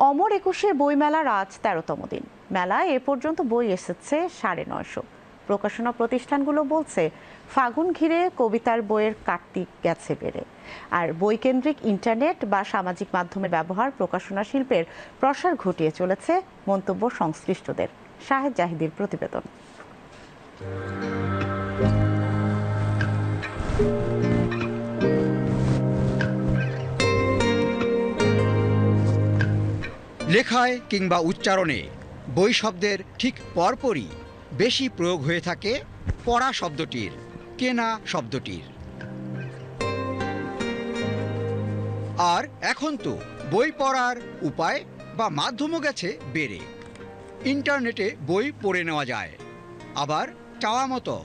অমর একুশে বইমেলার আজ ১৩তম দিন। মেলায় এ পর্যন্ত বই এসেছে ৯৫০। প্রকাশনা প্রতিষ্ঠানগুলো বলছে ফাগুন ঘিরে কবিতার বইয়ের কাটতি গেছে বেড়ে। আর বইকেন্দ্রিক ইন্টারনেট বা সামাজিক মাধ্যমের ব্যবহার প্রকাশনা শিল্পের প্রসার ঘটিয়ে চলেছে মন্তব্য সংশ্লিষ্টদের। শাহেদ জাহিদের প্রতিবেদন। লেখায় কিংবা উচ্চারণে বই শব্দের ঠিক পরপরই বেশি প্রয়োগ হয়ে থাকে পড়া শব্দটির, কেনা শব্দটির। আর এখন তো বই পড়ার উপায় বা মাধ্যমও গেছে বেড়ে। ইন্টারনেটে বই পড়ে নেওয়া যায়, আবার চাওয়া মতো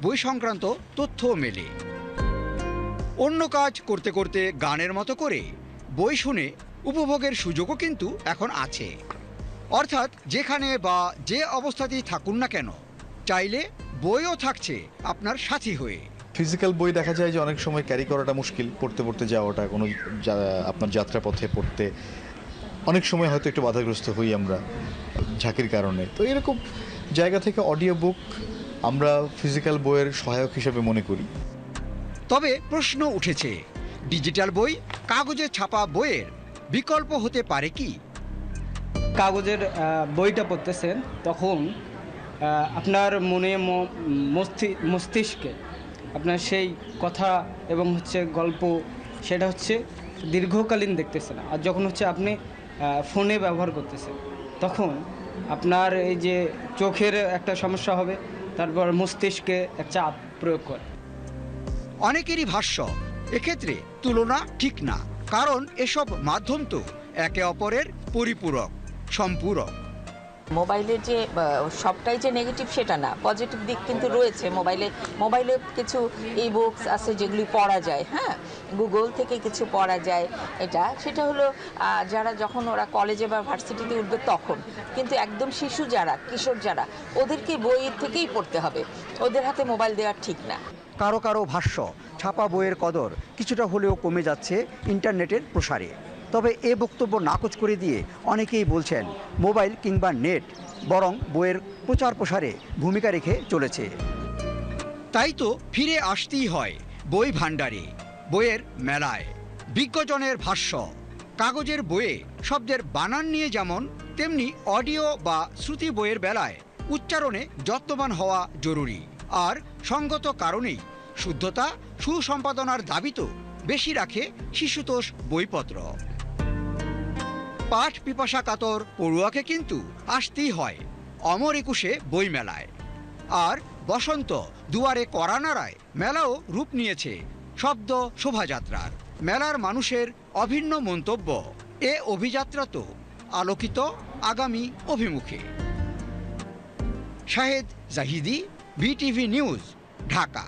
বই সংক্রান্ত তথ্যও মেলে। অন্য কাজ করতে করতে গানের মতো করে বই শুনে উপভোগের সুযোগও কিন্তু এখন আছে। অর্থাৎ যেখানে বা যে অবস্থাতেই থাকুন না কেন, চাইলে বইও থাকছে আপনার সাথী হয়ে। ফিজিক্যাল বই দেখা যায় যে অনেক সময় ক্যারি করাটা মুশকিল, পড়তে পড়তে যাওয়াটা, কোনো আপনার যাত্রাপথে পড়তে অনেক সময় হয়তো একটু বাধাগ্রস্ত হই আমরা ঝাঁকির কারণে। তো এরকম জায়গা থেকে অডিও বুক আমরা ফিজিক্যাল বইয়ের সহায়ক হিসেবে মনে করি। তবে প্রশ্ন উঠেছে, ডিজিটাল বই কাগজে ছাপা বইয়ের বিকল্প হতে পারে কি? কাগজের বইটা পড়তেছেন তখন আপনার মনে মস্তিষ্কে আপনার সেই কথা এবং গল্প সেটা দীর্ঘকালীন দেখতেছেন। আর যখন আপনি ফোনে ব্যবহার করতেছেন তখন আপনার এই যে চোখের একটা সমস্যা হবে, তারপর মস্তিষ্কে একটা চাপ প্রয়োগ করে। অনেকেরই ভাষ্য, এক্ষেত্রে তুলনা ঠিক না, কারণ এসব মাধ্যম তো একে অপরের পরিপূরক, সম্পূরক। মোবাইলের যে সবটাই যে নেগেটিভ সেটা না, পজিটিভ দিক কিন্তু রয়েছে। মোবাইলে কিছু ই বুকস আছে যেগুলি পড়া যায়, হ্যাঁ, গুগল থেকে কিছু পড়া যায়। সেটা হলো যারা যখন ওরা কলেজে বা ভার্সিটিতে উঠবে তখন। কিন্তু একদম শিশু যারা, কিশোর যারা, ওদেরকে বই থেকেই পড়তে হবে, ওদের হাতে মোবাইল দেওয়া ঠিক না। কারো কারো ভাষ্য, ছাপা বইয়ের কদর কিছুটা হলেও কমে যাচ্ছে ইন্টারনেটের প্রসারে। তবে এ বক্তব্য নাকচ করে দিয়ে অনেকেই বলছেন মোবাইল কিংবা নেট বরং বইয়ের প্রচার প্রসারে ভূমিকা রেখে চলেছে। তাই তো ফিরে আসতেই হয় বই ভাণ্ডারে, বইয়ের মেলায়। বিজ্ঞজনের ভাষ্য, কাগজের বইয়ে শব্দের বানান নিয়ে যেমন, তেমনি অডিও বা শ্রুতি বইয়ের বেলায় উচ্চারণে যত্নবান হওয়া জরুরি। আর সঙ্গত কারণেই শুদ্ধতা, সুসম্পাদনার দাবি তো বেশি রাখে শিশুতোষ বইপত্র। পাঠ পিপাসা কাতর পড়ুয়াকে কিন্তু আসতেই হয় অমর একুশে বই মেলায়। আর বসন্ত দুয়ারে কড়া নাড়ায় মেলাও রূপ নিয়েছে শব্দ শোভাযাত্রার। মেলার মানুষের অভিন্ন মন্তব্য, এ অভিযাত্রা তো আলোকিত আগামী অভিমুখে। Shahed Zahidi, BTV news, Dhaka.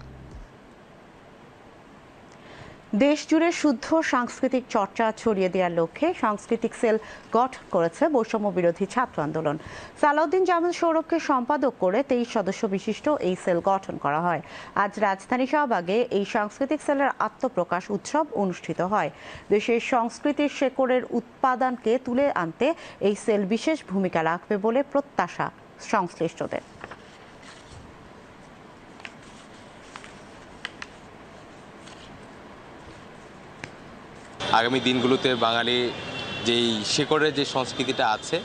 দেশ জুড়ে শুদ্ধ সাংস্কৃতিক চর্চা ছড়িয়ে দেওয়ার লক্ষ্যে সাংস্কৃতিক সেল গঠন করেছে বৈষম্য বিরোধী ছাত্র আন্দোলন। সালাউদ্দিন জামিল সৌরভকে সম্পাদক করে 23 সদস্য বিশিষ্ট এই সেল গঠন করা হয়। আজ রাজধানী শাহবাগে এই সাংস্কৃতিক সেলের আত্মপ্রকাশ উৎসব অনুষ্ঠিত হয়। দেশের সংস্কৃতির শেকড়ের উৎপাদনকে তুলে আনতে এই সেল বিশেষ ভূমিকা রাখবে বলে প্রত্যাশা সংশ্লিষ্টদের। আগামী দিনগুলোতে বাঙালি যেই শেকড়ের যে সংস্কৃতিটা আছে,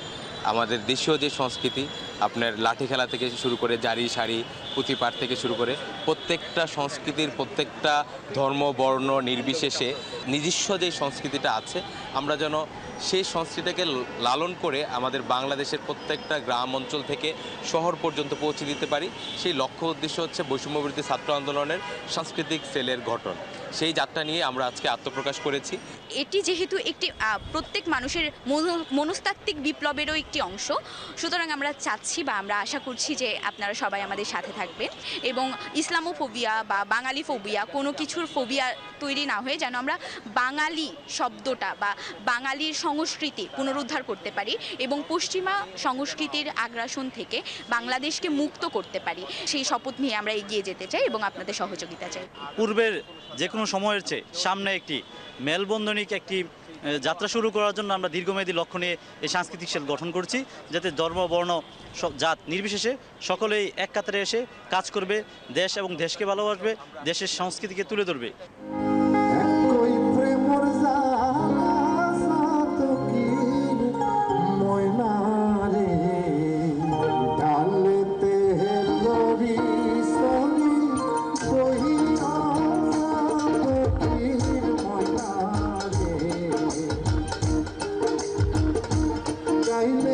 আমাদের দেশীয় যে সংস্কৃতি, আপনার লাঠি খেলা থেকে শুরু করে জারি সারি পুঁথিপাঠ থেকে শুরু করে প্রত্যেকটা সংস্কৃতির, প্রত্যেকটা ধর্ম বর্ণ নির্বিশেষে নিজস্ব যে সংস্কৃতিটা আছে, আমরা যেন সেই সংস্কৃতিকে লালন করে আমাদের বাংলাদেশের প্রত্যেকটা গ্রাম অঞ্চল থেকে শহর পর্যন্ত পৌঁছে দিতে পারি। সেই লক্ষ্য উদ্দেশ্য হচ্ছে বৈষম্যবিরোধী ছাত্র আন্দোলনের সাংস্কৃতিক সেলের গঠন। সেই যাত্রা নিয়ে আমরা আজকে আত্মপ্রকাশ করেছি। এটি যেহেতু একটি প্রত্যেক মানুষের মনস্তাত্ত্বিক বিপ্লবেরও একটি অংশ, সুতরাং আমরা চাচ্ছি বা আমরা আশা করছি যে আপনারা সবাই আমাদের সাথে থাকবেন এবং ইসলামোফোবিয়া বা বাঙালি ফোবিয়া কোনো কিছুর ফোবিয়া তৈরি না হয়ে যেন আমরা বাঙালি শব্দটা বা বাঙালির সংস্কৃতি পুনরুদ্ধার করতে পারি এবং পশ্চিমা সংস্কৃতির আগ্রাসন থেকে বাংলাদেশকে মুক্ত করতে পারি। সেই শপথ নিয়ে আমরা এগিয়ে যেতে চাই এবং আপনাদের সহযোগিতা চাই। পূর্বের যে কোনো সময়ের চেয়ে সামনে একটি মেলবন্ধনিক একটি যাত্রা শুরু করার জন্য আমরা দীর্ঘমেয়াদী লক্ষ্য নিয়ে এই সাংস্কৃতিক সেল গঠন করছি, যাতে ধর্ম বর্ণ জাত নির্বিশেষে সকলেই এক কাতারে এসে কাজ করবে, দেশ এবং দেশকে ভালোবাসবে, দেশের সংস্কৃতিকে তুলে ধরবে। I